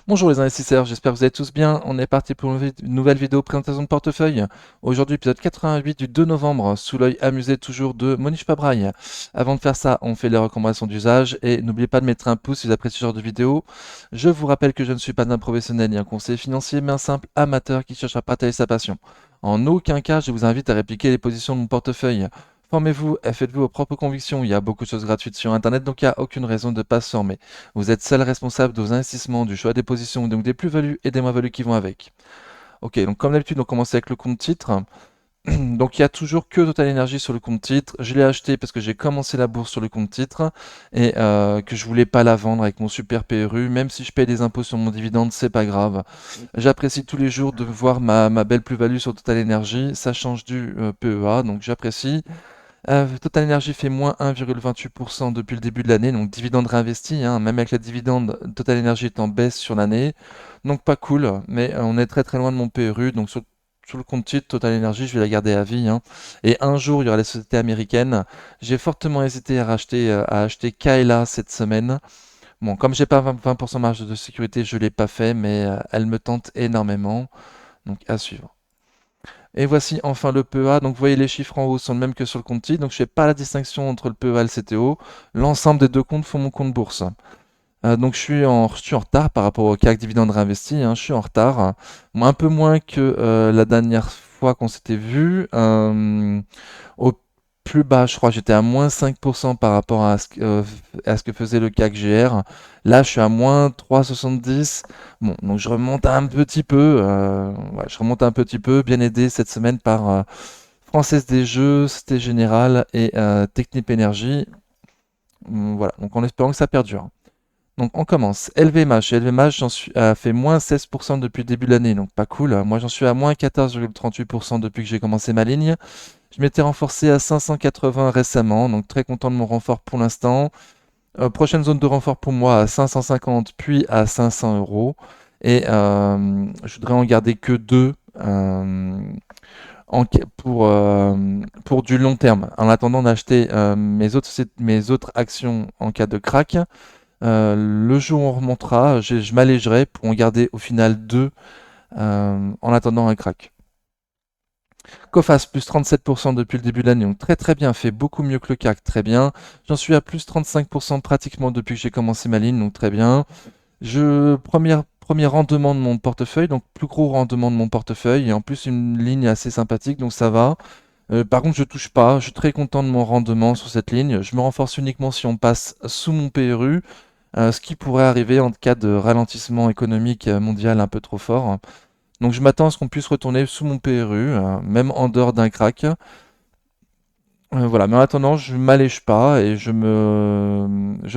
Bonjour les investisseurs, j'espère que vous allez tous bien. On est parti pour une nouvelle vidéo présentation de portefeuille. Aujourd'hui, épisode 88 du 2 novembre, sous l'œil amusé toujours de Monish Pabraille. Avant de faire ça, on fait les recommandations d'usage et n'oubliez pas de mettre un pouce si vous appréciez ce genre de vidéo. Je vous rappelle que je ne suis pas un professionnel ni un conseiller financier, mais un simple amateur qui cherche à partager sa passion. En aucun cas, je vous invite à répliquer les positions de mon portefeuille. Formez-vous et faites-vous vos propres convictions. Il y a beaucoup de choses gratuites sur Internet, donc il n'y a aucune raison de ne pas se former. Vous êtes seul responsable de vos investissements, du choix des positions, donc des plus-values et des moins-values qui vont avec. Ok, donc comme d'habitude, on commence avec le compte titre. Donc il y a toujours que Total Energy sur le compte titre. Je l'ai acheté parce que j'ai commencé la bourse sur le compte titre et que je voulais pas la vendre avec mon super PRU. Même si je paye des impôts sur mon dividende, c'est pas grave. J'apprécie tous les jours de voir ma belle plus-value sur Total Energy. Ça change du PEA, donc j'apprécie. Total Energy fait moins 1,28% depuis le début de l'année, donc dividende réinvesti, hein, même avec la dividende, Total Energy est en baisse sur l'année, donc pas cool, mais on est très très loin de mon PRU, donc sur le compte titre Total Energy, je vais la garder à vie, hein. Et un jour, il y aura les sociétés américaines. J'ai fortement hésité à acheter Kaela cette semaine. Bon, comme j'ai pas 20% marge de sécurité, je l'ai pas fait, mais elle me tente énormément, donc à suivre. Et voici enfin le PEA. Donc vous voyez les chiffres en haut sont les mêmes que sur le compte titre. Donc je fais pas la distinction entre le PEA et le CTO. L'ensemble des deux comptes font mon compte bourse. Donc je suis en retard par rapport au CAC dividende réinvesti, hein, je suis en retard. Un peu moins que la dernière fois qu'on s'était vu. Au plus bas, je crois, j'étais à moins 5% par rapport à ce que faisait le CAC GR. Là, je suis à moins 3,70. Bon, donc je remonte un petit peu. Ouais, je remonte un petit peu, bien aidé cette semaine par Française des Jeux, Société Générale et Technip Energy. Voilà, donc en espérant que ça perdure. Donc on commence. LVMH. LVMH, a fait moins 16% depuis le début de l'année, donc pas cool. Moi, j'en suis à moins 14,38% depuis que j'ai commencé ma ligne. Je m'étais renforcé à 580 récemment, donc très content de mon renfort pour l'instant. Prochaine zone de renfort pour moi à 550 puis à 500 euros. Et je voudrais en garder que deux pour du long terme, en attendant d'acheter mes autres actions en cas de crack. Le jour où on remontera, je m'allégerai pour en garder au final deux en attendant un crack. Coface plus 37% depuis le début de l'année, donc très très bien, fait beaucoup mieux que le CAC, très bien. J'en suis à plus 35% pratiquement depuis que j'ai commencé ma ligne, donc très bien. Premier rendement de mon portefeuille, donc plus gros rendement de mon portefeuille, et en plus une ligne assez sympathique, donc ça va. Par contre, je touche pas, je suis très content de mon rendement sur cette ligne. Je me renforce uniquement si on passe sous mon PRU, ce qui pourrait arriver en cas de ralentissement économique mondial un peu trop fort. Donc je m'attends à ce qu'on puisse retourner sous mon PRU, même en dehors d'un crack. Voilà, mais en attendant, je m'allège pas et je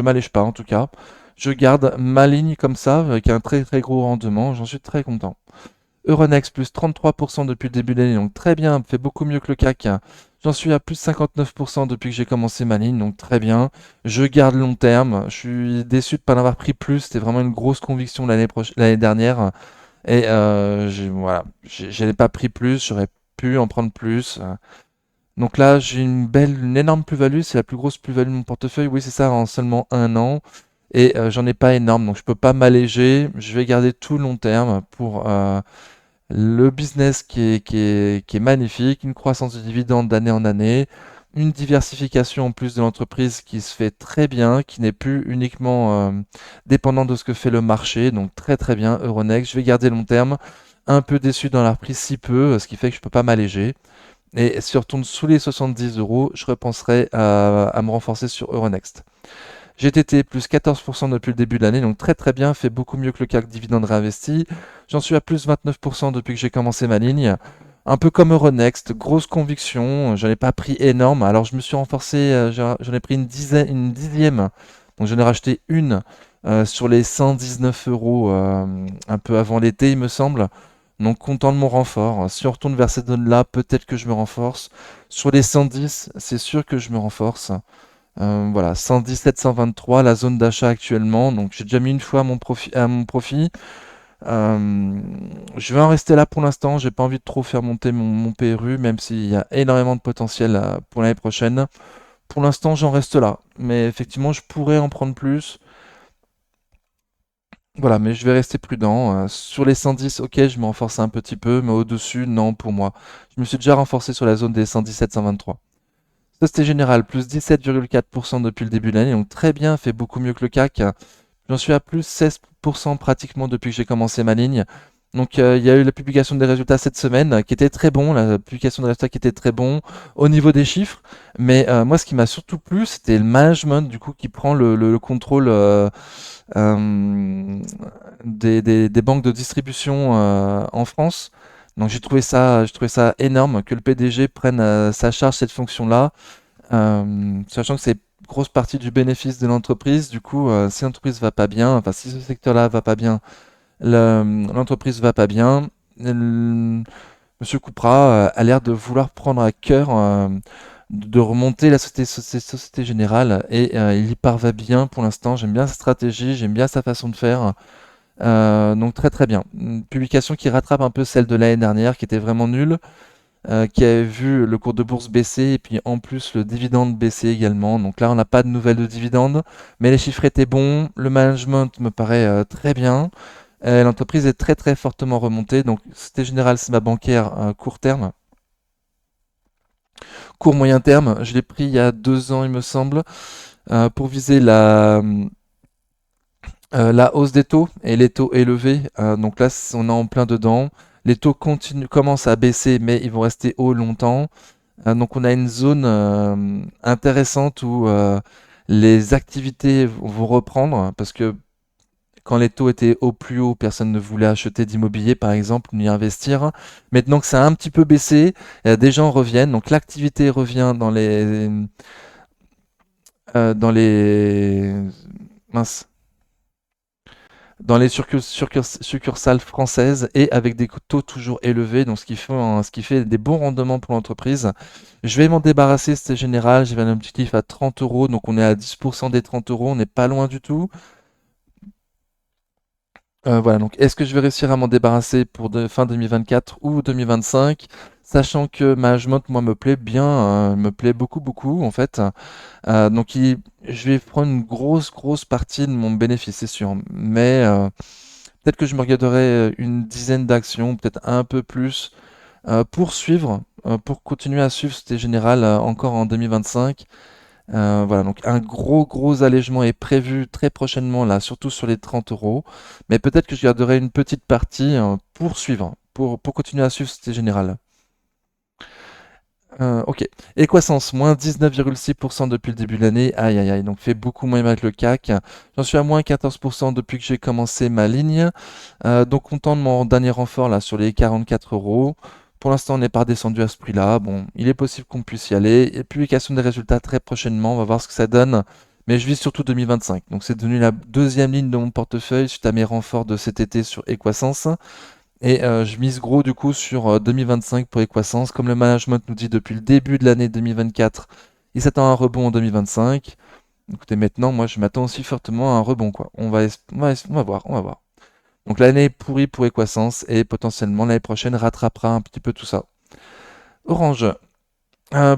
m'allège pas en tout cas. Je garde ma ligne comme ça, avec un très très gros rendement, j'en suis très content. Euronext plus 33% depuis le début de l'année, donc très bien, fait beaucoup mieux que le CAC. J'en suis à plus 59% depuis que j'ai commencé ma ligne, donc très bien. Je garde long terme, je suis déçu de ne pas en avoir pris plus, c'était vraiment une grosse conviction l'année dernière. Et voilà, j'avais pas pris plus, j'aurais pu en prendre plus. Donc là, j'ai une énorme plus-value, c'est la plus grosse plus-value de mon portefeuille. Oui, c'est ça, en seulement un an. Et j'en ai pas énorme, donc je peux pas m'alléger. Je vais garder tout long terme pour le business qui est magnifique, une croissance de dividendes d'année en année, une diversification en plus de l'entreprise qui se fait très bien, qui n'est plus uniquement dépendant de ce que fait le marché. Donc très très bien, Euronext. Je vais garder long terme. Un peu déçu dans la reprise si peu, ce qui fait que je peux pas m'alléger. Et si on retourne sous les 70 euros, je repenserai à me renforcer sur Euronext. GTT plus 14% depuis le début de l'année, donc très très bien, fait beaucoup mieux que le CAC dividende réinvesti. J'en suis à plus 29% depuis que j'ai commencé ma ligne. Un peu comme Euronext, grosse conviction, j'en ai pas pris énorme, alors je me suis renforcé, j'en ai pris une dixième, donc j'en ai racheté une sur les 119 euros un peu avant l'été il me semble. Donc content de mon renfort. Si on retourne vers cette zone-là, peut-être que je me renforce. Sur les 110, c'est sûr que je me renforce. Voilà, 117, 123, la zone d'achat actuellement. Donc j'ai déjà mis une fois à mon profit. Euh, je vais en rester là pour l'instant. J'ai pas envie de trop faire monter mon PRU, même s'il y a énormément de potentiel pour l'année prochaine. Pour l'instant, j'en reste là. Mais effectivement, je pourrais en prendre plus. Voilà, mais je vais rester prudent. Sur les 110, ok, je me renforce un petit peu, mais au-dessus, non pour moi. Je me suis déjà renforcé sur la zone des 117-123. Société Générale, plus 17,4% depuis le début de l'année, donc très bien, fait beaucoup mieux que le CAC. J'en suis à plus 16% pratiquement depuis que j'ai commencé ma ligne. Donc il y a eu la publication des résultats cette semaine qui était très bon, la publication des résultats qui était très bon au niveau des chiffres. Mais moi ce qui m'a surtout plu, c'était le management du coup qui prend le contrôle euh, des banques de distribution en France. Donc j'ai trouvé ça énorme que le PDG prenne sa charge cette fonction-là, sachant que c'est une grosse partie du bénéfice de l'entreprise. Du coup, si l'entreprise va pas bien, enfin si ce secteur-là va pas bien, l'entreprise va pas bien. Monsieur Coupera a l'air de vouloir prendre à cœur de remonter la Société Générale et il y parvient bien pour l'instant. J'aime bien sa stratégie, j'aime bien sa façon de faire. Donc très très bien. Une publication qui rattrape un peu celle de l'année dernière qui était vraiment nulle, qui avait vu le cours de bourse baisser et puis en plus le dividende baisser également. Donc là on n'a pas de nouvelles de dividende, mais les chiffres étaient bons, le management me paraît très bien. L'entreprise est très très fortement remontée. Donc Société Générale, c'est ma bancaire court terme. Court moyen terme, je l'ai pris il y a 2 ans il me semble, pour viser la hausse des taux et les taux élevés. Donc là, on est en plein dedans. Les taux commencent à baisser, mais ils vont rester hauts longtemps. Donc on a une zone intéressante où les activités vont reprendre, parce que quand les taux étaient au plus haut, personne ne voulait acheter d'immobilier, par exemple, ni investir. Maintenant que ça a un petit peu baissé, des gens reviennent. Donc l'activité revient dans les mince, dans les succursales françaises et avec des taux toujours élevés, donc ce qui fait des bons rendements pour l'entreprise. Je vais m'en débarrasser, c'était général. J'avais un objectif à 30 euros, donc on est à 10% des 30 euros, on n'est pas loin du tout. Voilà, donc est-ce que je vais réussir à m'en débarrasser pour fin 2024 ou 2025? Sachant que management, moi, me plaît bien, me plaît beaucoup, beaucoup, en fait. Donc, je vais prendre une grosse, grosse partie de mon bénéfice, c'est sûr. Mais peut-être que je me regarderai une dizaine d'actions, peut-être un peu plus, pour suivre, pour continuer à suivre Société Générale encore en 2025. Voilà, donc un gros, gros allègement est prévu très prochainement, là, surtout sur les 30 euros. Mais peut-être que je garderai une petite partie pour suivre, pour continuer à suivre Société Générale. Ok. Equasens, moins 19,6% depuis le début de l'année. Aïe, aïe, aïe. Donc fait beaucoup moins mal que le CAC. J'en suis à moins 14% depuis que j'ai commencé ma ligne. Donc content de mon dernier renfort là sur les 44 euros. Pour l'instant, on n'est pas redescendu à ce prix-là. Bon, il est possible qu'on puisse y aller. Et publication des résultats très prochainement. On va voir ce que ça donne. Mais je vise surtout 2025. Donc c'est devenu la deuxième ligne de mon portefeuille suite à mes renforts de cet été sur Equasens. Et je mise gros du coup sur 2025 pour Equasens. Comme le management nous dit depuis le début de l'année 2024, il s'attend à un rebond en 2025. Écoutez, maintenant, moi je m'attends aussi fortement à un rebond, quoi. On va voir, on va voir. Donc l'année est pourrie pour Equasens et potentiellement l'année prochaine rattrapera un petit peu tout ça. Orange,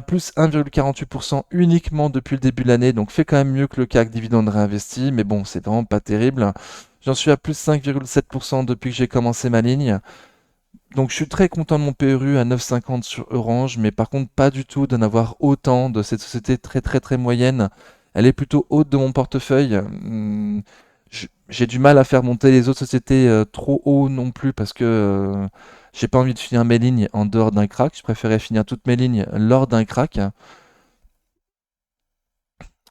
plus 1,48% uniquement depuis le début de l'année, donc fait quand même mieux que le CAC dividende réinvesti, mais bon, c'est vraiment pas terrible. J'en suis à plus 5,7% depuis que j'ai commencé ma ligne. Donc je suis très content de mon PRU à 9,50 sur Orange, mais par contre pas du tout d'en avoir autant de cette société très très très moyenne. Elle est plutôt haute de mon portefeuille. J'ai du mal à faire monter les autres sociétés trop haut non plus parce que j'ai pas envie de finir mes lignes en dehors d'un crack. Je préférais finir toutes mes lignes lors d'un crack.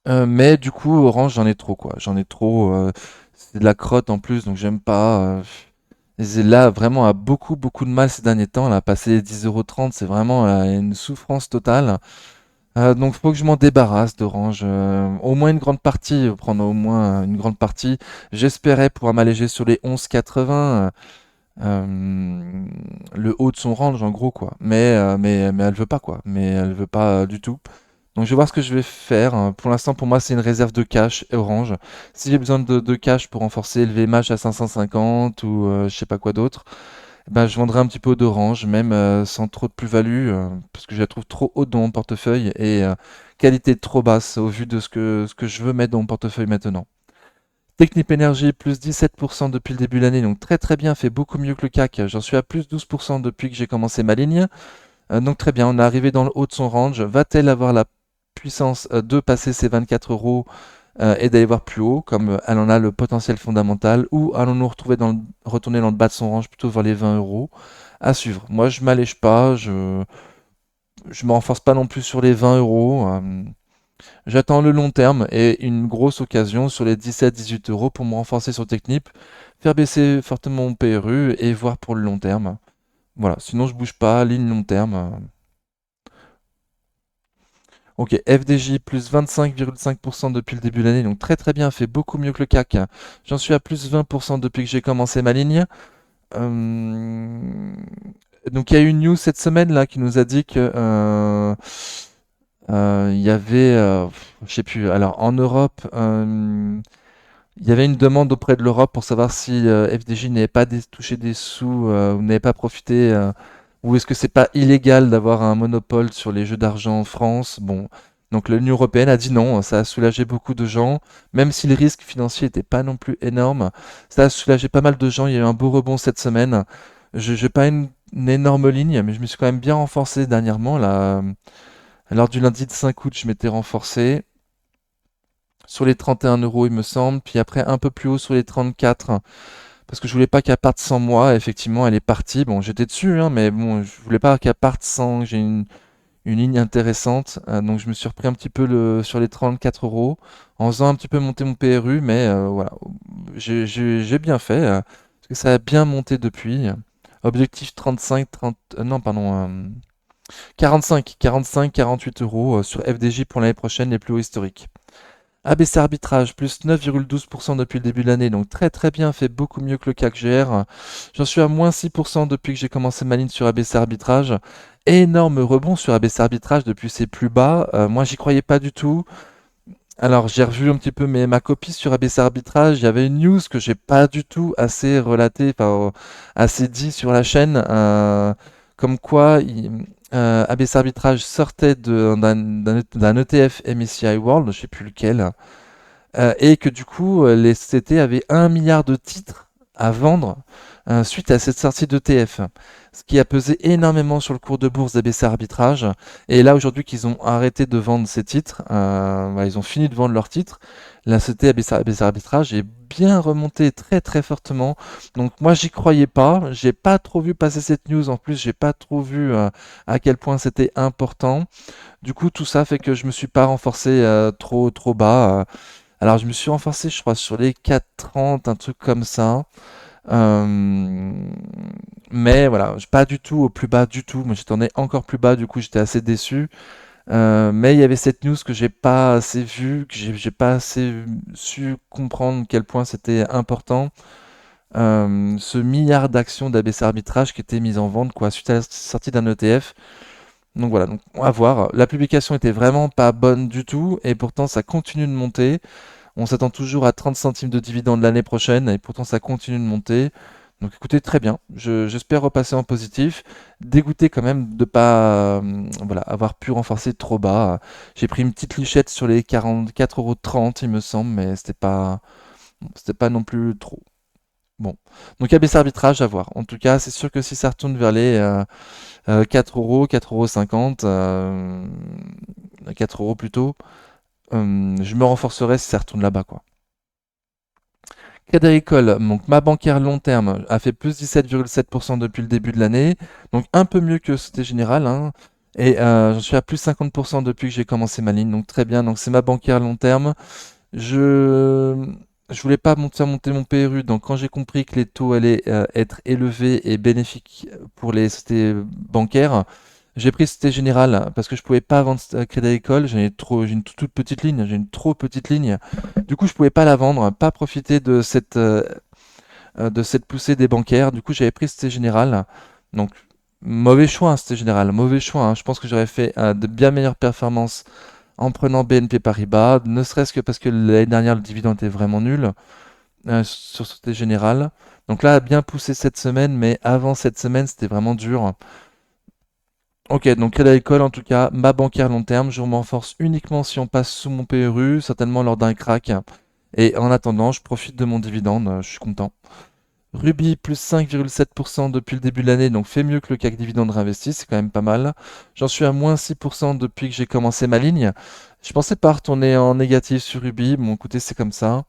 Mais du coup, Orange, j'en ai trop quoi. J'en ai trop. C'est de la crotte en plus, donc j'aime pas. Et là, vraiment, a beaucoup, beaucoup de mal ces derniers temps. Là, passer les 10,30 €, c'est vraiment une souffrance totale. Donc, il faut que je m'en débarrasse d'Orange. Au moins une grande partie, prendre au moins une grande partie. J'espérais pouvoir m'alléger sur les 11,80, le haut de son range, en gros, quoi. Mais elle veut pas, quoi. Mais elle veut pas du tout. Donc, je vais voir ce que je vais faire. Pour l'instant, pour moi, c'est une réserve de cash Orange. Si j'ai besoin de cash pour renforcer le VMH à 550 ou je sais pas quoi d'autre, ben, je vendrai un petit peu d'Orange, même sans trop de plus-value, parce que je la trouve trop haute dans mon portefeuille et qualité trop basse au vu de ce que je veux mettre dans mon portefeuille maintenant. Technip Energy, plus 17% depuis le début de l'année, donc très très bien, fait beaucoup mieux que le CAC. J'en suis à plus 12% depuis que j'ai commencé ma ligne. Donc très bien, on est arrivé dans le haut de son range. Va-t-elle avoir la puissance de passer ses 24 euros et d'aller voir plus haut, comme elle en a le potentiel fondamental, ou allons-nous retourner dans le bas de son range, plutôt vers les 20 euros? À suivre. Moi, je m'allège pas, je me renforce pas non plus sur les 20 euros. J'attends le long terme et une grosse occasion sur les 17-18 euros pour me renforcer sur Technip, faire baisser fortement mon PRU et voir pour le long terme. Voilà, sinon je bouge pas, ligne long terme. Ok, FDJ plus 25,5% depuis le début de l'année, donc très très bien, fait beaucoup mieux que le CAC. J'en suis à plus 20% depuis que j'ai commencé ma ligne. Euh, Donc il y a eu une news cette semaine là qui nous a dit que il y avait, je sais plus, alors en Europe, il y avait une demande auprès de l'Europe pour savoir si FDJ n'avait pas touché des sous ou n'avait pas profité, ou est-ce que c'est pas illégal d'avoir un monopole sur les jeux d'argent en France. Bon, donc l'Union européenne a dit non, ça a soulagé beaucoup de gens, même si le risque financier n'était pas non plus énorme. Ça a soulagé pas mal de gens, il y a eu un beau rebond cette semaine. Je n'ai pas une énorme ligne, mais je me suis quand même bien renforcé dernièrement. Là, lors du lundi de 5 août, je m'étais renforcé sur les 31 euros, il me semble, puis après un peu plus haut sur les 34, parce que je voulais pas qu'elle parte sans moi. Effectivement, elle est partie. Bon, j'étais dessus, hein, mais bon, je voulais pas qu'elle parte sans que j'ai une ligne intéressante. Donc je me suis repris un petit peu sur les 34 euros, en faisant un petit peu monter mon PRU, mais voilà, j'ai bien fait, parce que ça a bien monté depuis. Objectif 35, 30, non, pardon, 45, 48 euros sur FDJ pour l'année prochaine, les plus hauts historiques. ABC Arbitrage, plus 9,12% depuis le début de l'année, donc très très bien, fait beaucoup mieux que le CAC GR. J'en suis à moins 6% depuis que j'ai commencé ma ligne sur ABC Arbitrage. Énorme rebond sur ABC Arbitrage depuis ses plus bas. Moi, j'y croyais pas du tout. Alors, j'ai revu un petit peu ma copie sur ABC Arbitrage. Il y avait une news que j'ai pas du tout assez relatée, enfin, assez dit sur la chaîne, comme quoi ABC Arbitrage sortait d'un ETF MSCI World, je sais plus lequel, et que du coup, les sociétés avaient 1 milliard de titres à vendre suite à cette sortie d'ETF, ce qui a pesé énormément sur le cours de bourse d'ABC Arbitrage. Et là, aujourd'hui, qu'ils ont arrêté de vendre ces titres, voilà, ils ont fini de vendre leurs titres, la société ABC Arbitrage est bien remontée très très fortement. Donc moi, j'y croyais pas. J'ai pas trop vu passer cette news. En plus, j'ai pas trop vu à quel point c'était important. Du coup, tout ça fait que je me suis pas renforcé trop trop bas. Alors, je me suis renforcé, je crois, sur les 4,30, un truc comme ça. Euh, mais voilà, pas du tout au plus bas du tout. Moi, j'étais encore plus bas, du coup, j'étais assez déçu. Mais il y avait cette news que j'ai pas assez vue, que j'ai pas assez su comprendre quel point c'était important. Ce milliard d'actions d'ABC Arbitrage qui était mise en vente, quoi, suite à la sortie d'un ETF. Donc voilà, donc on va voir. La publication était vraiment pas bonne du tout, et pourtant ça continue de monter. On s'attend toujours à 30 centimes de dividendes l'année prochaine et pourtant ça continue de monter. Donc écoutez, très bien. J'espère repasser en positif. Dégoûté quand même de pas voilà, avoir pu renforcer trop bas. J'ai pris une petite lichette sur les 44,30 € il me semble, mais c'était pas non plus trop. Bon. Donc ABC arbitrage à voir. En tout cas, c'est sûr que si ça retourne vers les 4 euros, 4,50 €, 4 euros plutôt, je me renforcerai si ça retourne là-bas, quoi. Crédit Agricole, donc ma bancaire long terme a fait plus 17,7% depuis le début de l'année, donc un peu mieux que Société Générale, hein, et j'en suis à plus 50% depuis que j'ai commencé ma ligne, donc très bien, donc c'est ma bancaire long terme. Je je voulais pas faire monter mon PRU, donc quand j'ai compris que les taux allaient être élevés et bénéfiques pour les sociétés bancaires, j'ai pris Société Générale parce que je pouvais pas vendre Crédit Agricole, j'ai une toute petite ligne, j'ai une trop petite ligne. Du coup, je pouvais pas la vendre, pas profiter de cette poussée des bancaires. Du coup, j'avais pris Société Générale. Donc, mauvais choix, hein, Société Générale, mauvais choix, hein. Je pense que j'aurais fait de bien meilleures performances en prenant BNP Paribas, ne serait-ce que parce que l'année dernière, le dividende était vraiment nul sur Société Générale. Donc là, bien poussé cette semaine, mais avant cette semaine, c'était vraiment dur. Ok, donc Crédit Agricole, en tout cas, ma bancaire long terme, je m'en force uniquement si on passe sous mon PRU, certainement lors d'un crack. Et en attendant, je profite de mon dividende, je suis content. Ruby plus 5,7% depuis le début de l'année, donc fait mieux que le CAC dividende réinvesti, c'est quand même pas mal. J'en suis à moins 6% depuis que j'ai commencé ma ligne. Je pensais pas retourner en négatif sur Ruby, bon écoutez, c'est comme ça.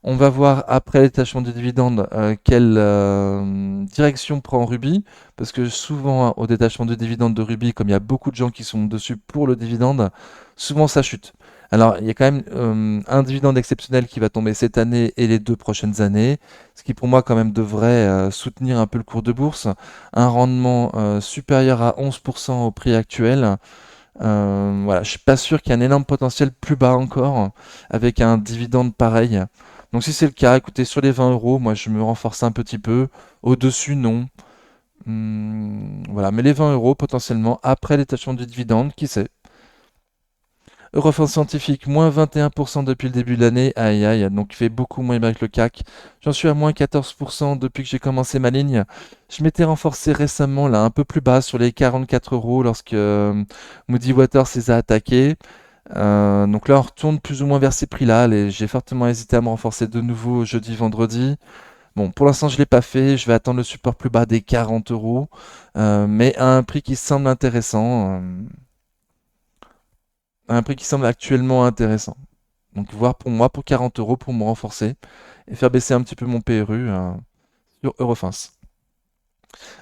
On va voir après le détachement du dividende quelle direction prend Ruby, parce que souvent au détachement du dividende de Ruby, comme il y a beaucoup de gens qui sont dessus pour le dividende, souvent ça chute. Alors il y a quand même un dividende exceptionnel qui va tomber cette année et les 2 prochaines années, ce qui pour moi quand même devrait soutenir un peu le cours de bourse. Un rendement supérieur à 11% au prix actuel. Voilà, je suis pas sûr qu'il y ait un énorme potentiel plus bas encore avec un dividende pareil. Donc si c'est le cas, écoutez, sur les 20 euros, moi je me renforce un petit peu. Au-dessus, non. Voilà, mais les 20 euros potentiellement après détachement du dividende, qui sait. Eurofond Scientifique, moins 21% depuis le début de l'année. Aïe aïe, donc il fait beaucoup moins bien que le CAC. J'en suis à moins 14% depuis que j'ai commencé ma ligne. Je m'étais renforcé récemment, là, un peu plus bas, sur les 44 euros lorsque Moody Waters les a attaqués. Donc là, on retourne plus ou moins vers ces prix-là. J'ai fortement hésité à me renforcer de nouveau jeudi, vendredi. Bon, pour l'instant, je ne l'ai pas fait. Je vais attendre le support plus bas des 40 euros, mais à un prix qui semble intéressant, à un prix qui semble actuellement intéressant. Donc, voir pour moi, pour 40 euros, pour me renforcer et faire baisser un petit peu mon PRU sur Eurofins.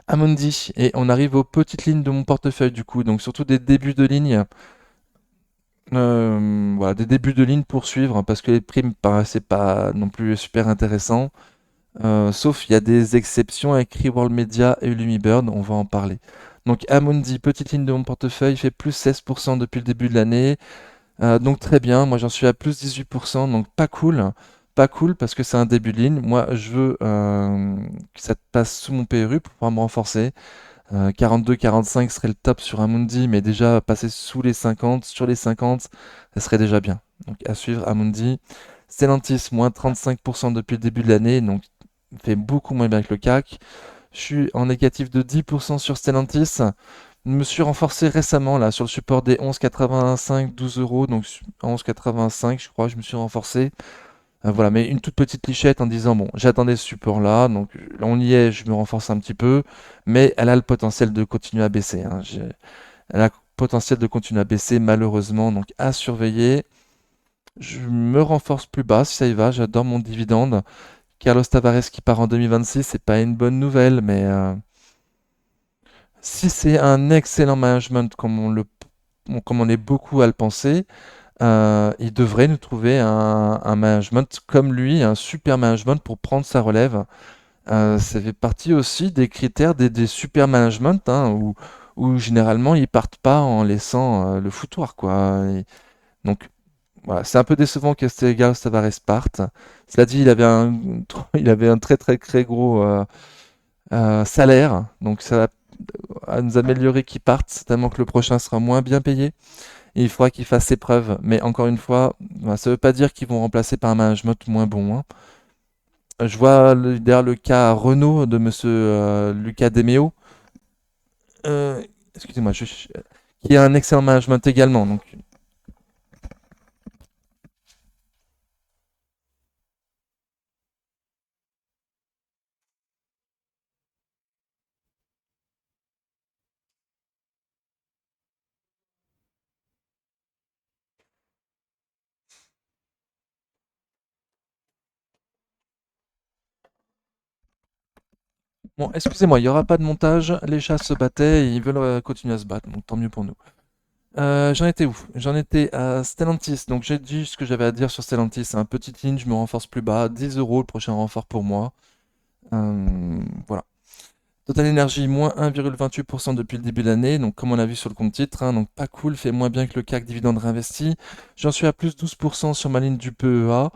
Amundi, et on arrive aux petites lignes de mon portefeuille du coup, donc surtout des débuts de ligne. Voilà, des débuts de ligne pour suivre, hein, parce que les prix me paraissaient pas non plus super intéressants. Sauf il y a des exceptions avec Reworld Media et Lumibird, on va en parler. Donc Amundi, petite ligne de mon portefeuille, fait plus 16% depuis le début de l'année. Donc très bien, moi j'en suis à plus 18%, donc pas cool. Pas cool parce que c'est un début de ligne. Moi je veux que ça passe sous mon PRU pour pouvoir me renforcer. 42-45 serait le top sur Amundi, mais déjà passer sous les 50, sur les 50, ça serait déjà bien. Donc à suivre Amundi. Stellantis, moins 35% depuis le début de l'année, donc fait beaucoup moins bien que le CAC. Je suis en négatif de 10% sur Stellantis. Je me suis renforcé récemment là sur le support des 11,85, 12 euros, donc à 11,85 je crois, je me suis renforcé. Voilà, mais une toute petite lichette en disant, bon, j'attendais ce support-là, donc on y est, je me renforce un petit peu, mais elle a le potentiel de continuer à baisser, hein. Elle a le potentiel de continuer à baisser, malheureusement, donc à surveiller. Je me renforce plus bas, si ça y va, j'adore mon dividende. Carlos Tavares qui part en 2026, c'est pas une bonne nouvelle, mais si c'est un excellent management comme on est beaucoup à le penser, il devrait nous trouver un management comme lui, un super management pour prendre sa relève. Ça fait partie aussi des critères des super management, hein, où généralement ils partent pas en laissant le foutoir, quoi. Donc voilà, c'est un peu décevant que Carlos Tavares parte. Cela dit, il avait un très très très gros salaire, donc ça va nous améliorer qu'il parte, certainement que le prochain sera moins bien payé. Et il faudra qu'ils fassent ses preuves. Mais encore une fois, voilà, ça ne veut pas dire qu'ils vont remplacer par un management moins bon, hein. Je vois derrière le cas Renault de monsieur Lucas Demeo, euh, excusez-moi, qui a un excellent management également. Donc, bon, excusez-moi, il n'y aura pas de montage. Les chats se battaient et ils veulent continuer à se battre. Donc, tant mieux pour nous. J'en étais où? J'en étais à Stellantis. Donc, j'ai dit ce que j'avais à dire sur Stellantis, hein. Petite ligne, je me renforce plus bas. 10 euros le prochain renfort pour moi. Voilà. Total Energy, moins 1,28% depuis le début de l'année, donc comme on a vu sur le compte titre, hein, donc pas cool, fait moins bien que le CAC dividende réinvesti. J'en suis à plus 12% sur ma ligne du PEA.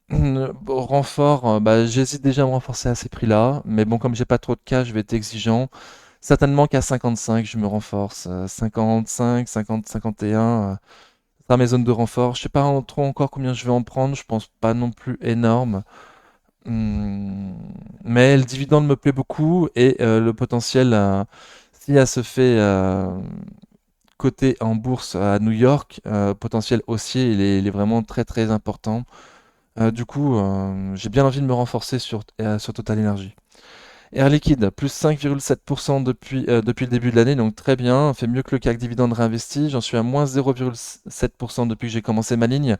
Bon, renfort, bah, j'hésite déjà à me renforcer à ces prix-là, mais bon, comme j'ai pas trop de cas, je vais être exigeant. Certainement qu'à 55, je me renforce. 55, 50, 51, ce sera mes zones de renfort. Je sais pas trop encore combien je vais en prendre, je pense pas non plus énorme. Hmm, mais le dividende me plaît beaucoup et le potentiel, si elle se fait coter en bourse à New York, potentiel haussier, il est vraiment très très important. Du coup, j'ai bien envie de me renforcer sur Total Energy. Air Liquide, plus 5,7% depuis le début de l'année, donc très bien, fait mieux que le CAC dividende réinvesti. J'en suis à moins 0,7% depuis que j'ai commencé ma ligne.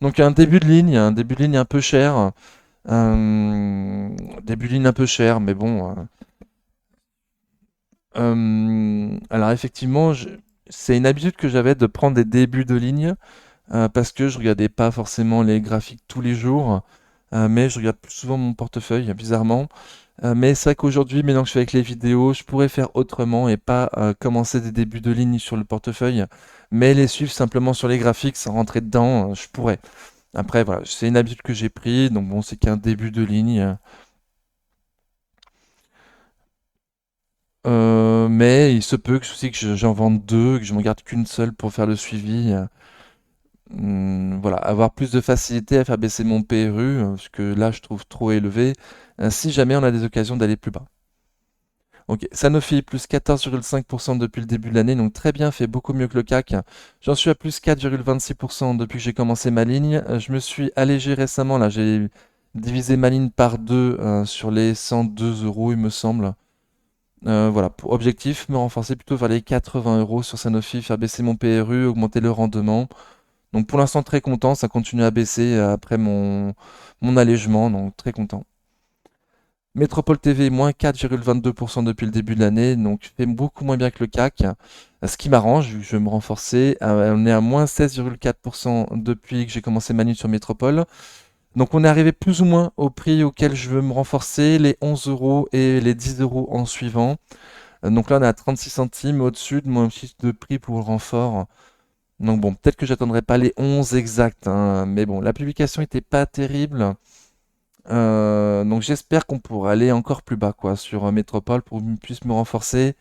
Donc un début de ligne un peu cher. Euh, Début de ligne un peu cher, mais bon. Alors effectivement, c'est une habitude que j'avais de prendre des débuts de ligne parce que je regardais pas forcément les graphiques tous les jours, mais je regarde plus souvent mon portefeuille, bizarrement. Mais c'est vrai qu'aujourd'hui, maintenant que je fais avec les vidéos, je pourrais faire autrement et pas commencer des débuts de ligne sur le portefeuille, mais les suivre simplement sur les graphiques sans rentrer dedans, je pourrais. Après, voilà, c'est une habitude que j'ai pris, donc bon, c'est qu'un début de ligne. Mais il se peut que aussi que j'en vende deux, que je m'en garde qu'une seule pour faire le suivi. Voilà, avoir plus de facilité à faire baisser mon PRU, parce que là je trouve trop élevé, si jamais on a des occasions d'aller plus bas. Ok, Sanofi plus 14,5% depuis le début de l'année, donc très bien, fait beaucoup mieux que le CAC. J'en suis à plus 4,26% depuis que j'ai commencé ma ligne. Je me suis allégé récemment, là j'ai divisé ma ligne par deux sur les 102 euros, il me semble. Voilà, pour objectif, me renforcer plutôt vers les 80 euros sur Sanofi, faire baisser mon PRU, augmenter le rendement. Donc pour l'instant très content, ça continue à baisser après mon allègement, donc très content. Métropole TV, moins 4,22% depuis le début de l'année, donc fait beaucoup moins bien que le CAC, ce qui m'arrange, vu que je veux me renforcer. On est à moins 16,4% depuis que j'ai commencé ma ligne sur Métropole. Donc on est arrivé plus ou moins au prix auquel je veux me renforcer, les 11 euros et les 10 euros en suivant. Donc là on est à 36 centimes au-dessus de mon fiche de prix pour le renfort. Donc bon, peut-être que j'attendrai pas les 11 exacts, hein, mais bon, la publication était pas terrible. Donc j'espère qu'on pourra aller encore plus bas quoi, sur Métropole pour que je puisse me renforcer.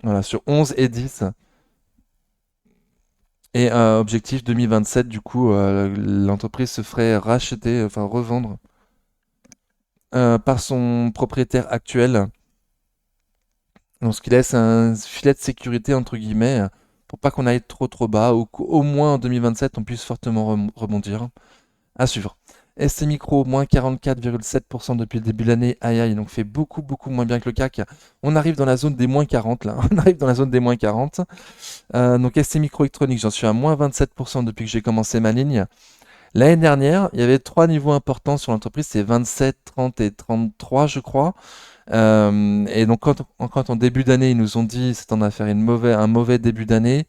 Voilà, sur 11 et 10. Et objectif 2027, du coup, l'entreprise se ferait racheter, enfin revendre par son propriétaire actuel. Donc ce qui laisse un filet de sécurité entre guillemets pour pas qu'on aille trop bas ou qu'au moins en 2027 on puisse fortement rebondir. À suivre. ST Micro, moins 44,7% depuis le début de l'année. Aïe aïe, donc fait beaucoup moins bien que le CAC. On arrive dans la zone des moins 40 là. On arrive dans la zone des moins 40. Donc ST Microélectronique, j'en suis à moins 27% depuis que j'ai commencé ma ligne. L'année dernière, il y avait trois niveaux importants sur l'entreprise, c'est 27, 30 et 33 je crois. Et donc quand en début d'année, ils nous ont dit c'est à faire un mauvais début d'année.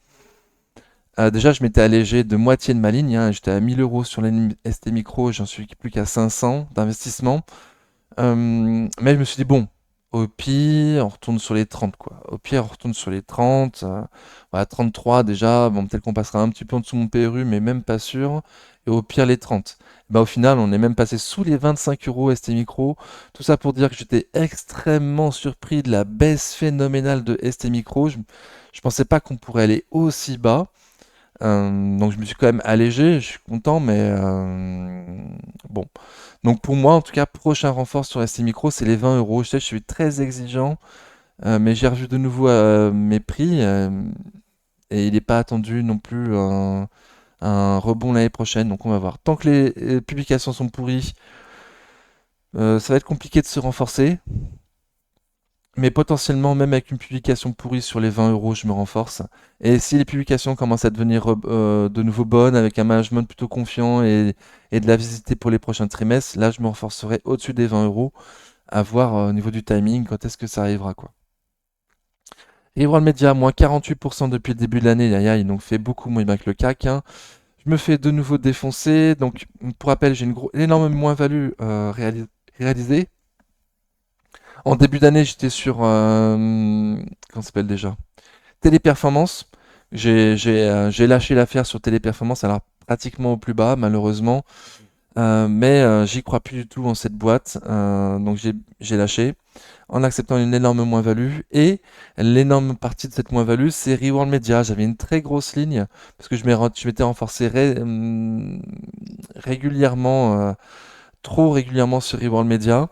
Déjà, je m'étais allégé de moitié de ma ligne, hein. J'étais à 1000 euros sur la ligne ST Micro, j'en suis plus qu'à 500 d'investissement. Mais je me suis dit, bon, au pire, on retourne sur les 30, quoi. Au pire, on retourne sur les 30. Voilà, 33 déjà, bon, peut-être qu'on passera un petit peu en dessous de mon PRU, mais même pas sûr. Et au pire, les 30. Bah, au final, on est même passé sous les 25 euros ST Micro. Tout ça pour dire que j'étais extrêmement surpris de la baisse phénoménale de ST Micro. Je pensais pas qu'on pourrait aller aussi bas. Donc je me suis quand même allégé, je suis content, mais bon. Donc pour moi, en tout cas, prochain renfort sur ST Micro, c'est les 20 euros. Je sais, je suis très exigeant, mais j'ai revu de nouveau mes prix et il n'est pas attendu non plus un rebond l'année prochaine. Donc on va voir. Tant que les publications sont pourries, ça va être compliqué de se renforcer. Mais potentiellement, même avec une publication pourrie sur les 20 euros, je me renforce. Et si les publications commencent à devenir de nouveau bonnes, avec un management plutôt confiant et de la visibilité pour les prochains trimestres, là, je me renforcerai au-dessus des 20 euros, à voir au niveau du timing, quand est-ce que ça arrivera, quoi. Reworld Media, moins 48% depuis le début de l'année, aïe aïe, donc fait beaucoup moins bien que le CAC, hein. Je me fais de nouveau défoncer, donc pour rappel, j'ai une énorme moins-value réalisée. En début d'année, j'étais sur... comment ça s'appelle déjà? Téléperformance, j'ai lâché l'affaire sur Téléperformance, alors pratiquement au plus bas, malheureusement. Mais j'y crois plus du tout en cette boîte, donc j'ai lâché en acceptant une énorme moins-value. Et l'énorme partie de cette moins-value, c'est Reworld Media. J'avais une très grosse ligne parce que je m'étais renforcé régulièrement, trop régulièrement sur Reworld Media.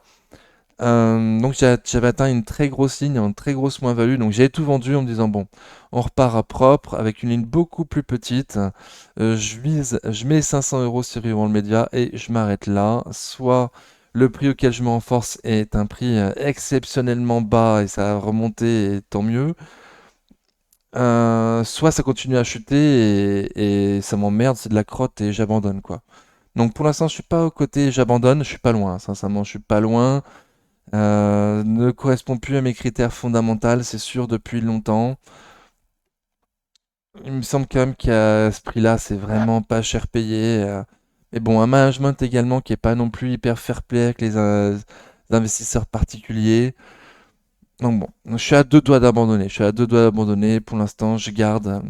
Donc j'avais atteint une très grosse ligne, une très grosse moins-value, donc j'ai tout vendu en me disant bon, on repart à propre avec une ligne beaucoup plus petite. Je mets 500 euros sur Reworld Media et je m'arrête là. Soit le prix auquel je me renforce est un prix exceptionnellement bas et ça a remonté, et tant mieux. Soit ça continue à chuter et ça m'emmerde, c'est de la crotte et j'abandonne quoi. Donc pour l'instant, je suis pas au côté j'abandonne, je suis pas loin, sincèrement, je suis pas loin. Ne correspond plus à mes critères fondamentaux, c'est sûr, depuis longtemps. Il me semble quand même qu'à ce prix-là, c'est vraiment pas cher payé. Mais bon, un management également qui est pas non plus hyper fair play avec les investisseurs particuliers. Donc bon, je suis à deux doigts d'abandonner. Je suis à deux doigts d'abandonner. Pour l'instant, je garde.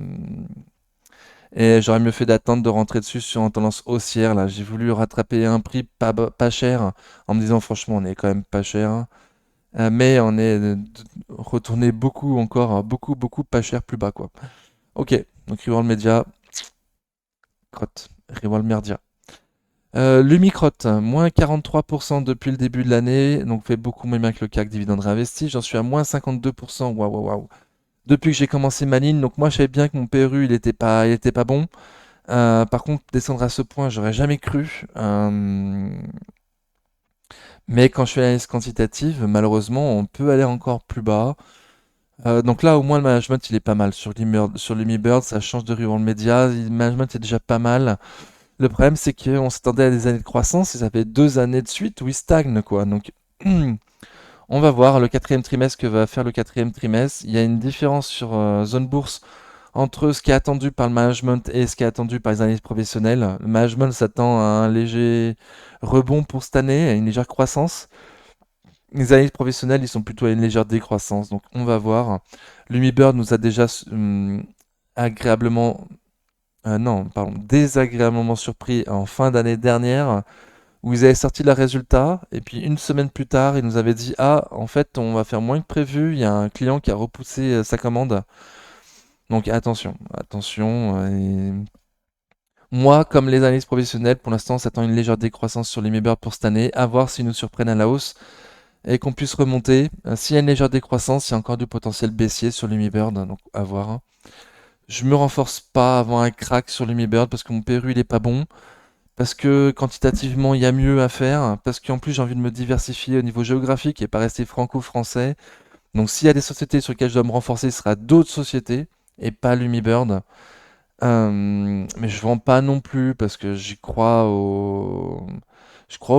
Et j'aurais mieux fait d'attendre de rentrer dessus sur une tendance haussière. Là, j'ai voulu rattraper un prix pas cher en me disant franchement, on est quand même pas cher. Mais on est retourné beaucoup encore, beaucoup pas cher plus bas quoi. Ok, donc Reworld Media, crotte, Reworld Media. Lumicrotte, moins 43% depuis le début de l'année, donc fait beaucoup moins bien que le CAC dividende réinvesti. J'en suis à moins 52%, waouh, waouh, waouh. Depuis que j'ai commencé ma ligne, donc moi je savais bien que mon PRU il était pas bon. Par contre, descendre à ce point, j'aurais jamais cru. Mais quand je fais l'analyse quantitative, malheureusement, on peut aller encore plus bas. Donc là, au moins, le management, il est pas mal. Sur Lumibird, ça change de Reworld Media. Le management est déjà pas mal. Le problème, c'est qu'on s'attendait à des années de croissance et ça fait 2 années de suite où il stagne, quoi. Donc, on va voir le quatrième trimestre que va faire le quatrième trimestre. Il y a une différence sur Zone Bourse entre ce qui est attendu par le management et ce qui est attendu par les analystes professionnels. Le management s'attend à un léger rebond pour cette année, à une légère croissance. Les analystes professionnels, ils sont plutôt à une légère décroissance, donc on va voir. Lumibird nous a déjà agréablement, non, pardon, désagréablement surpris en fin d'année dernière, où ils avaient sorti le résultat, et puis une semaine plus tard, ils nous avaient dit, ah, en fait, on va faire moins que prévu, il y a un client qui a repoussé sa commande. Donc attention, attention. Moi, comme les analystes professionnels, pour l'instant, s'attend une légère décroissance sur Lumibird pour cette année, à voir s'ils nous surprennent à la hausse et qu'on puisse remonter. S'il y a une légère décroissance, il y a encore du potentiel baissier sur Lumibird, donc à voir, hein. Je me renforce pas avant un crack sur Lumibird parce que mon PRU il est pas bon, parce que quantitativement il y a mieux à faire, parce qu'en plus j'ai envie de me diversifier au niveau géographique et pas rester franco-français. Donc s'il y a des sociétés sur lesquelles je dois me renforcer, ce sera d'autres sociétés et pas Lumibird. Mais je vends pas non plus parce que je crois au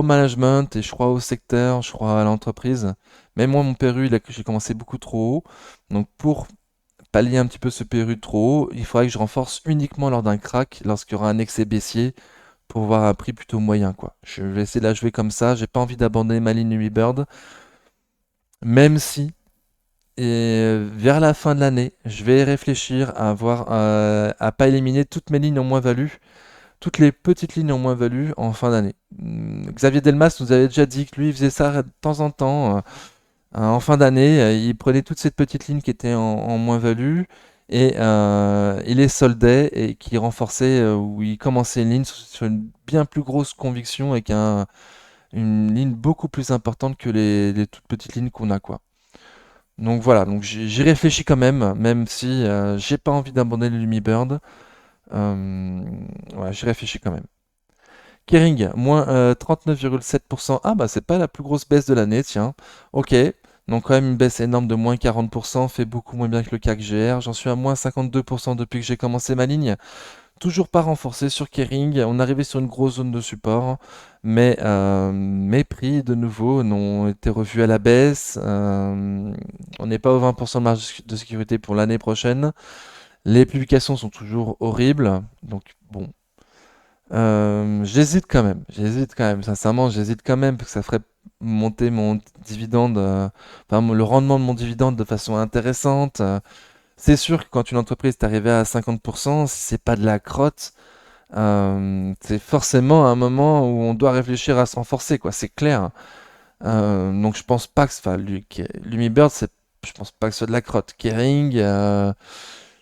management et je crois au secteur, je crois à l'entreprise. Mais moi, mon PRU, j'ai commencé beaucoup trop haut. Donc, pour pallier un petit peu ce PRU trop haut, il faudrait que je renforce uniquement lors d'un crack, lorsqu'il y aura un excès baissier, pour voir un prix plutôt moyen, quoi. Je vais essayer de la jouer comme ça. J'ai pas envie d'abandonner ma ligne Bird, même si, vers la fin de l'année, je vais réfléchir à voir, à pas éliminer toutes mes lignes en moins-value, toutes les petites lignes en moins-value en fin d'année. Xavier Delmas nous avait déjà dit que lui, il faisait ça de temps en temps. En fin d'année, il prenait toutes ces petites lignes qui étaient en moins-value et il les soldait et qui renforçait, où il commençait une ligne sur une bien plus grosse conviction avec une ligne beaucoup plus importante que les toutes petites lignes qu'on a, quoi. Donc voilà, donc j'y réfléchis quand même, même si j'ai pas envie d'abandonner le Lumibird. Ouais, j'y réfléchis quand même. Kering, moins 39,7%. Ah bah c'est pas la plus grosse baisse de l'année, tiens. Ok, donc quand même une baisse énorme de moins 40%, fait beaucoup moins bien que le CAC GR. J'en suis à moins 52% depuis que j'ai commencé ma ligne. Toujours pas renforcé sur Kering. On est arrivé sur une grosse zone de support, mais mes prix de nouveau n'ont été revus à la baisse. On n'est pas au 20% de marge de sécurité pour l'année prochaine. Les publications sont toujours horribles, donc bon. J'hésite quand même, sincèrement, j'hésite quand même, parce que ça ferait monter mon dividende, enfin le rendement de mon dividende de façon intéressante. C'est sûr que quand une entreprise est arrivée à 50%, si c'est pas de la crotte, c'est forcément un moment où on doit réfléchir à se renforcer, quoi, c'est clair. Donc je pense pas que, enfin, Lumibird, je pense pas que ce soit de la crotte. Kering,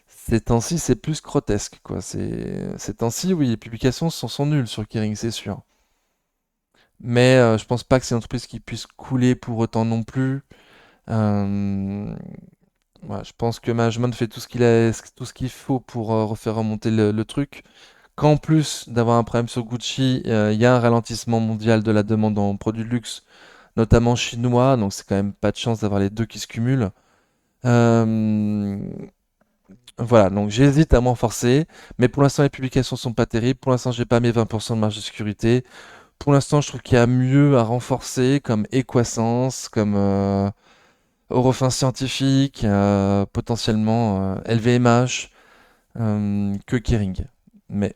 ces temps-ci, c'est plus grotesque, quoi. Ces temps-ci, oui, les publications sont nulles sur Kering, c'est sûr. Mais je pense pas que c'est une entreprise qui puisse couler pour autant non plus. Euh, ouais, je pense que management fait tout ce qu'il faut pour refaire remonter le truc. Qu'en plus d'avoir un problème sur Gucci, il y a un ralentissement mondial de la demande en produits de luxe, notamment chinois, donc c'est quand même pas de chance d'avoir les deux qui se cumulent. Euh, voilà, donc j'hésite à m'en forcer, mais pour l'instant les publications sont pas terribles. Pour l'instant, j'ai pas mes 20% de marge de sécurité. Pour l'instant, je trouve qu'il y a mieux à renforcer, comme Equasens, comme Eurofins Scientifique, potentiellement LVMH, que Kering. Mais,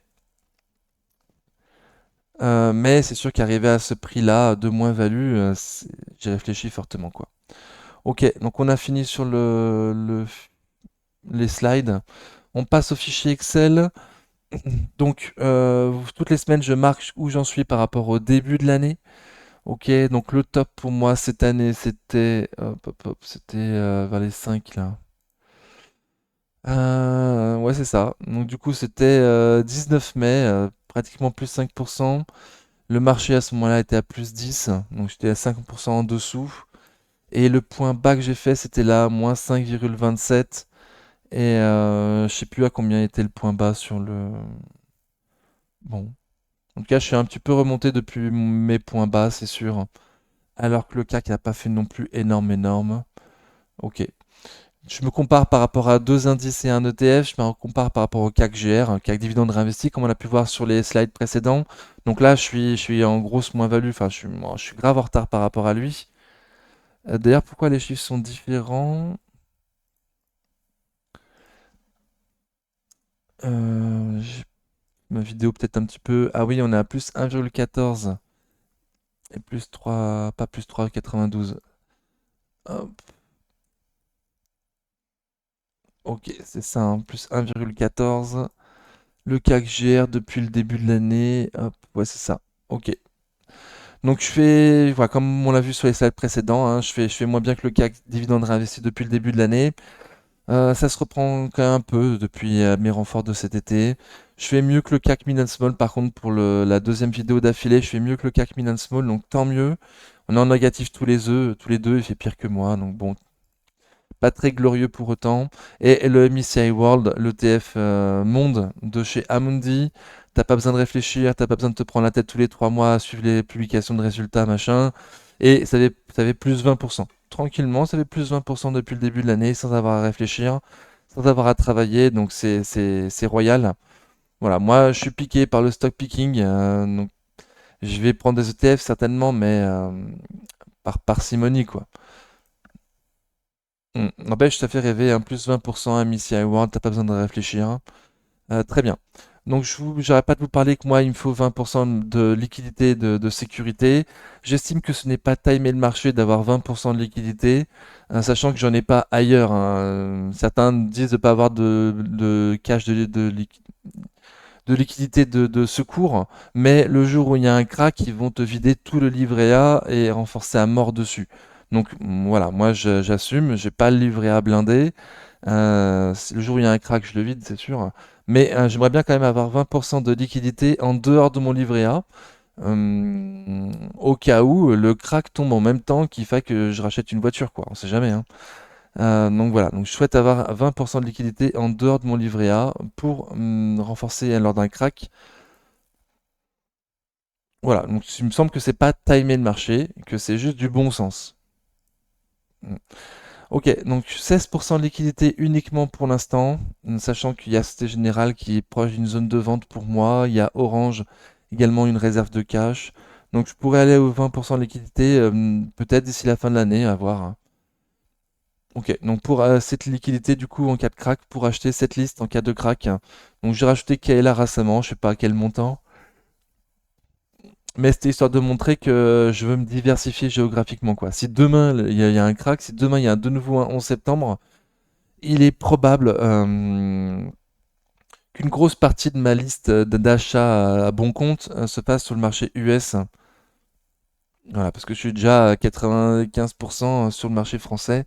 mais c'est sûr qu'arriver à ce prix-là de moins-value, j'y réfléchis fortement, quoi. Ok, donc on a fini sur les slides. On passe au fichier Excel. Donc, toutes les semaines, je marque où j'en suis par rapport au début de l'année. Ok, donc le top pour moi cette année, c'était hop, hop, hop, c'était vers les 5 là. Ouais, c'est ça. Donc du coup, c'était 19 mai, pratiquement plus 5%. Le marché à ce moment-là était à plus 10, donc j'étais à 5% en dessous. Et le point bas que j'ai fait, c'était là, moins 5,27. Et je sais plus à combien était le point bas sur le... Bon. En tout cas, je suis un petit peu remonté depuis mes points bas, c'est sûr. Alors que le CAC n'a pas fait non plus énorme. Ok. Je me compare par rapport à deux indices et un ETF, je me compare par rapport au CAC GR, un CAC dividende réinvesti, comme on a pu voir sur les slides précédents. Donc là, je suis en grosse moins-value, enfin, je suis grave en retard par rapport à lui. D'ailleurs, pourquoi les chiffres sont différents? J'ai ma vidéo peut-être un petit peu. Ah oui, on est à plus 1,14 et plus 3, pas plus 3,92. Hop, ok, c'est ça, hein, plus 1,14. Le CAC GR depuis le début de l'année. Hop, ouais, c'est ça. Ok. Donc je fais, voilà, comme on l'a vu sur les slides précédents, hein, je fais moins bien que le CAC dividende réinvesti depuis le début de l'année. Ça se reprend quand même un peu depuis mes renforts de cet été. Je fais mieux que le CAC Mid and Small, par contre, pour la deuxième vidéo d'affilée, je fais mieux que le CAC Mid and Small, donc tant mieux. On est en négatif tous les deux, il fait pire que moi, donc bon, pas très glorieux pour autant. Et le MSCI World, l'ETF Monde de chez Amundi, t'as pas besoin de réfléchir, t'as pas besoin de te prendre la tête tous les 3 mois à suivre les publications de résultats, machin. Et ça avait plus 20%. Tranquillement, ça fait plus 20% depuis le début de l'année, sans avoir à réfléchir, sans avoir à travailler, donc c'est royal. Voilà, moi je suis piqué par le stock picking, donc je vais prendre des ETF certainement, mais par parcimonie, quoi. N'empêche, ça fait rêver, un plus 20% à MSCI World, t'as pas besoin de réfléchir. Très bien. Donc, j'arrête pas de vous parler que moi, il me faut 20% de liquidité de sécurité. J'estime que ce n'est pas timer le marché d'avoir 20% de liquidité, sachant que j'en ai pas ailleurs, hein. Certains disent de pas avoir de cash de liquidité de secours, mais le jour où il y a un crack, ils vont te vider tout le livret A et renforcer à mort dessus. Donc voilà, moi j'assume, j'ai pas le livret A blindé. Le jour où il y a un crack, je le vide, c'est sûr. Mais j'aimerais bien quand même avoir 20% de liquidité en dehors de mon livret A, au cas où le crack tombe en même temps qu'il faille que je rachète une voiture, quoi. On sait jamais, hein. Donc voilà, donc je souhaite avoir 20% de liquidité en dehors de mon livret A pour renforcer lors d'un crack. Voilà, donc il me semble que c'est pas timer le marché, que c'est juste du bon sens. Mm. Ok, donc 16% de liquidité uniquement pour l'instant, sachant qu'il y a Société Générale qui est proche d'une zone de vente pour moi, il y a Orange également une réserve de cash. Donc je pourrais aller aux 20% de liquidité peut-être d'ici la fin de l'année, à voir, hein. Ok, donc pour cette liquidité du coup en cas de crack, pour acheter cette liste en cas de crack. Donc j'ai rajouté Kaela récemment, je sais pas à quel montant. Mais c'était histoire de montrer que je veux me diversifier géographiquement, quoi. Si demain il y a un crack, si demain il y a de nouveau un 11 septembre, il est probable qu'une grosse partie de ma liste d'achats à bon compte se passe sur le marché US. Voilà, parce que je suis déjà à 95% sur le marché français.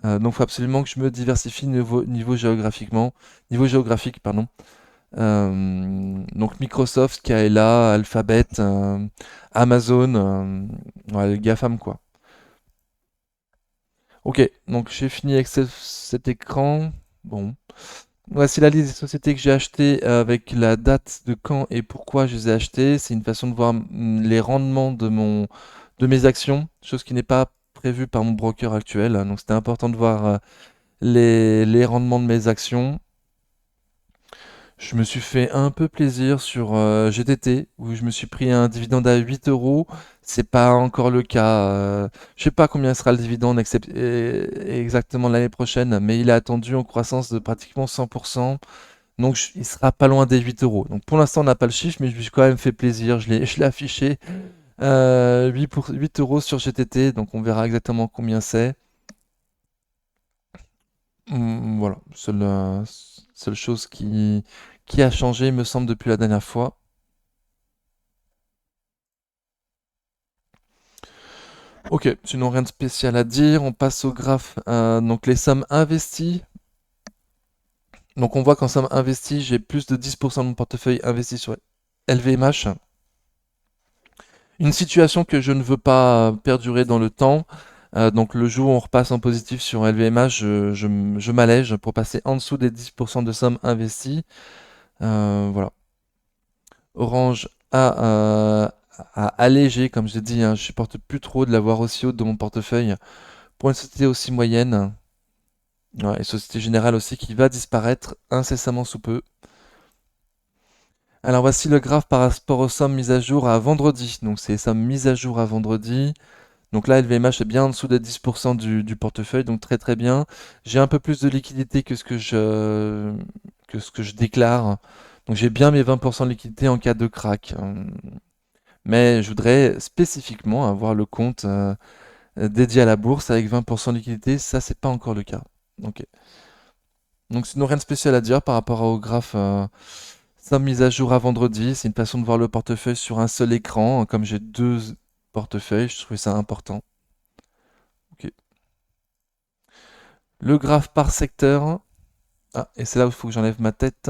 Donc il faut absolument que je me diversifie niveau géographiquement, niveau géographique, pardon. Donc Microsoft, Kaela, Alphabet, Amazon, ouais, les GAFAM quoi. Ok, donc j'ai fini avec cet écran. Bon. Voici la liste des sociétés que j'ai achetées avec la date de quand et pourquoi je les ai achetées. C'est une façon de voir les rendements de mes actions, chose qui n'est pas prévue par mon broker actuel. Donc c'était important de voir les rendements de mes actions. Je me suis fait un peu plaisir sur GTT, où je me suis pris un dividende à 8 euros. C'est pas encore le cas. Je sais pas combien sera le dividende exactement l'année prochaine, mais il est attendu en croissance de pratiquement 100%. Donc il sera pas loin des 8 euros. Donc pour l'instant on n'a pas le chiffre, mais je me suis quand même fait plaisir. Je l'ai affiché 8 euros sur GTT, donc on verra exactement combien c'est. Voilà, seule chose qui a changé, il me semble, depuis la dernière fois. Ok, sinon rien de spécial à dire. On passe au graphe. Donc les sommes investies. Donc on voit qu'en somme investie, j'ai plus de 10% de mon portefeuille investi sur LVMH. Une situation que je ne veux pas perdurer dans le temps. Donc le jour où on repasse en positif sur LVMH, je m'allège pour passer en dessous des 10% de somme investie. Voilà. Orange a allégé, comme je l'ai dit, hein, je supporte plus trop de l'avoir aussi haute dans mon portefeuille. Pour une société aussi moyenne, ouais, et Société Générale aussi qui va disparaître incessamment sous peu. Alors voici le graphe par rapport aux sommes mises à jour à vendredi. Donc c'est les sommes mises à jour à vendredi. Donc là, LVMH est bien en dessous des 10% du portefeuille, donc très très bien. J'ai un peu plus de liquidité que ce que je déclare. Donc j'ai bien mes 20% de liquidité en cas de crack. Mais je voudrais spécifiquement avoir le compte dédié à la bourse avec 20% de liquidité. Ça, c'est pas encore le cas. Ok. Donc sinon rien de spécial à dire par rapport au graphe. Ça mise à jour à vendredi. C'est une façon de voir le portefeuille sur un seul écran. Comme j'ai deux portefeuilles, je trouvais ça important. Ok. Le graphe par secteur. Ah, et c'est là où il faut que j'enlève ma tête.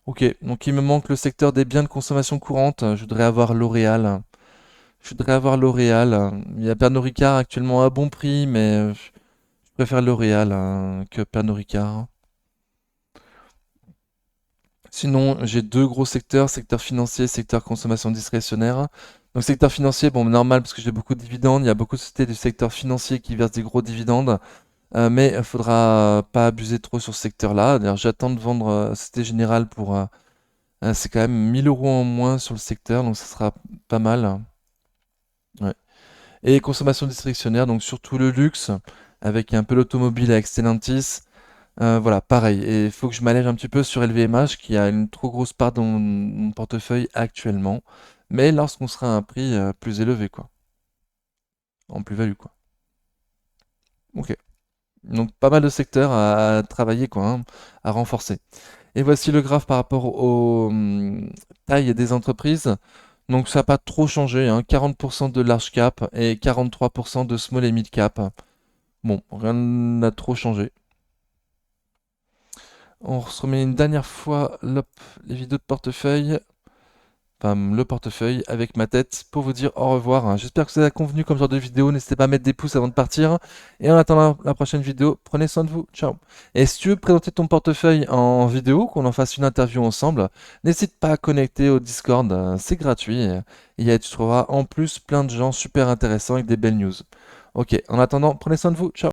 Ok, donc il me manque le secteur des biens de consommation courante. Je voudrais avoir L'Oréal. Je voudrais avoir L'Oréal. Il y a Pernod Ricard actuellement à bon prix, mais je préfère L'Oréal que Pernod Ricard. Sinon, j'ai deux gros secteurs, secteur financier, secteur consommation discrétionnaire. Donc secteur financier, bon, normal parce que j'ai beaucoup de dividendes. Il y a beaucoup de sociétés du secteur financier qui versent des gros dividendes. Mais il faudra pas abuser trop sur ce secteur-là. D'ailleurs, j'attends de vendre Société Générale pour... c'est quand même 1000 euros en moins sur le secteur, donc ça sera pas mal. Ouais. Et consommation discrétionnaire, donc surtout le luxe, avec un peu l'automobile avec Stellantis. Voilà, pareil. Et il faut que je m'allège un petit peu sur LVMH, qui a une trop grosse part dans mon portefeuille actuellement. Mais lorsqu'on sera à un prix plus élevé, quoi. En plus-value, quoi. Ok. Donc pas mal de secteurs à travailler, quoi, hein, à renforcer. Et voici le graphe par rapport aux tailles des entreprises. Donc ça n'a pas trop changé, hein, 40% de large cap et 43% de small et mid cap. Bon, rien n'a trop changé. On se remet une dernière fois les vidéos de portefeuille, enfin le portefeuille avec ma tête pour vous dire au revoir, hein. J'espère que ça vous a convenu comme genre de vidéo. N'hésitez pas à mettre des pouces avant de partir. Et en attendant la prochaine vidéo, prenez soin de vous. Ciao. Et si tu veux présenter ton portefeuille en vidéo, qu'on en fasse une interview ensemble, n'hésite pas à connecter au Discord, c'est gratuit. Tu trouveras en plus plein de gens super intéressants avec des belles news. Ok, en attendant, prenez soin de vous. Ciao.